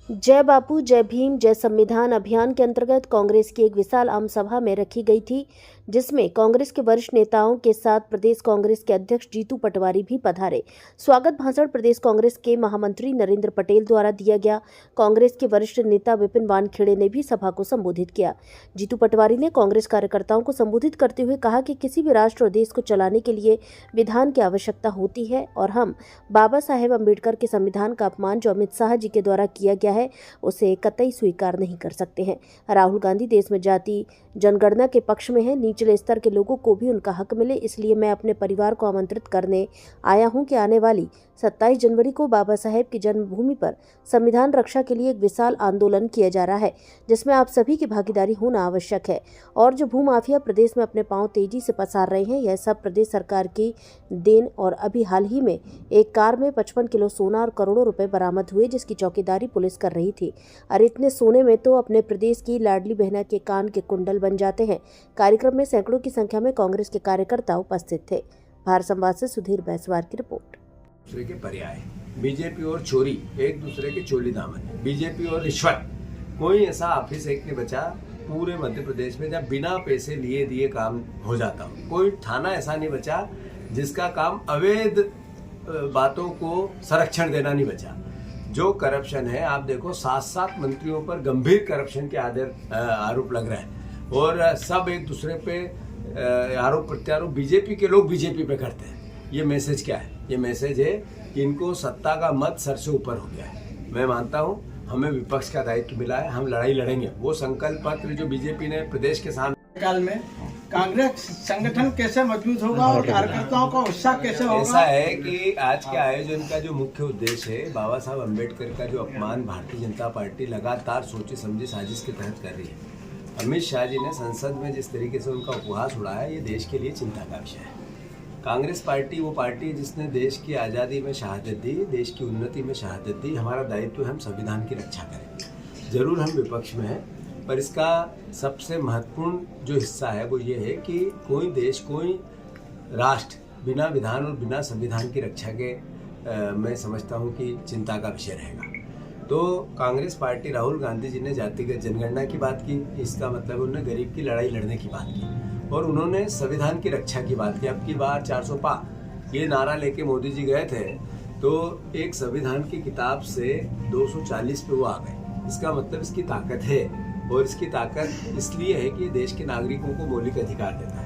जय बापू जय भीम जय संविधान अभियान के अंतर्गत कांग्रेस की एक विशाल आम सभा में रखी गई थी, जिसमें कांग्रेस के वरिष्ठ नेताओं के साथ प्रदेश कांग्रेस के अध्यक्ष जीतू पटवारी भी पधारे। स्वागत भाषण प्रदेश कांग्रेस के महामंत्री नरेंद्र पटेल द्वारा दिया गया। कांग्रेस के वरिष्ठ नेता विपिन वानखेड़े ने भी सभा को संबोधित किया। जीतू पटवारी ने कांग्रेस कार्यकर्ताओं को संबोधित करते हुए कहा कि किसी भी राष्ट्र और देश को चलाने के लिए विधान की आवश्यकता होती है और हम बाबा साहेब अम्बेडकर के संविधान का अपमान जो अमित शाह जी के द्वारा किया गया है उसे कतई स्वीकार नहीं कर सकते हैं। राहुल गांधी देश में जाति जनगणना के पक्ष में है, निचले स्तर के लोगों को भी उनका हक मिले, इसलिए मैं अपने परिवार को आमंत्रित करने आया हूं कि आने वाली 27 जनवरी को बाबा साहेब की जन्मभूमि पर संविधान रक्षा के लिए एक विशाल आंदोलन किया जा रहा है, जिसमें आप सभी की भागीदारी होना आवश्यक है। और जो भूमाफिया प्रदेश में अपने पांव तेजी से पसार रहे हैं, यह सब प्रदेश सरकार की देन। और अभी हाल ही में एक कार में 55 किलो सोना और करोड़ों रुपए बरामद हुए, जिसकी चौकीदारी पुलिस कर रही थी। और इतने सोने में तो अपने प्रदेश की लाडली बहना के कान के कुंडल बन जाते हैं। कार्यक्रम में सैकड़ों की संख्या में कांग्रेस के कार्यकर्ता उपस्थित थे। भारत संवाद से सुधीर बैसवार की रिपोर्ट। दूसरे के पर्याय, बीजेपी और चोरी एक दूसरे के चोली दामन, बीजेपी और रिश्वत। कोई ऐसा ऑफिस एक नहीं बचा पूरे मध्य प्रदेश में जब बिना पैसे लिए दिए काम हो जाता हो। कोई थाना ऐसा नहीं बचा जिसका काम अवैध बातों को संरक्षण देना नहीं बचा। जो करप्शन है, आप देखो 7 मंत्रियों पर गंभीर करप्शन के आरोप लग रहे हैं और सब एक दूसरे पे आरोप प्रत्यारोप बीजेपी के लोग बीजेपी पे करते हैं। ये मैसेज क्या है? ये मैसेज है कि इनको सत्ता का मत सर से ऊपर हो गया है। मैं मानता हूँ हमें विपक्ष का दायित्व मिला है, हम लड़ाई लड़ेंगे। वो संकल्प पत्र जो बीजेपी ने प्रदेश के सामने काल में कांग्रेस संगठन कैसे मजबूत होगा और कार्यकर्ताओं का उत्साह कैसे होगा? ऐसा है कि आज के आयोजन का जो मुख्य उद्देश्य है, बाबा साहब अम्बेडकर का जो अपमान भारतीय जनता पार्टी लगातार सोची समझी साजिश के तहत कर रही है। अमित शाह जी ने संसद में जिस तरीके से उनका उपहास उड़ाया, ये देश के लिए चिंता का विषय है। कांग्रेस पार्टी वो पार्टी जिसने देश की आज़ादी में शहादत दी, देश की उन्नति में शहादत दी। हमारा दायित्व है हम संविधान की रक्षा करें। जरूर हम विपक्ष में हैं, पर इसका सबसे महत्वपूर्ण जो हिस्सा है वो ये है कि कोई देश, कोई राष्ट्र बिना विधान और बिना संविधान की रक्षा के मैं समझता हूँ कि चिंता का विषय रहेगा। तो कांग्रेस पार्टी, राहुल गांधी जी ने जातिगत जनगणना की बात की, इसका मतलब उन्होंने गरीब की लड़ाई लड़ने की बात की और उन्होंने संविधान की रक्षा की बात की। अब की बार 400 पार ये नारा लेके मोदी जी गए थे, तो एक संविधान की किताब से 240 पे वो आ गए। इसका मतलब इसकी ताकत है और इसकी ताकत इसलिए है कि देश के नागरिकों को मौलिक अधिकार देता है।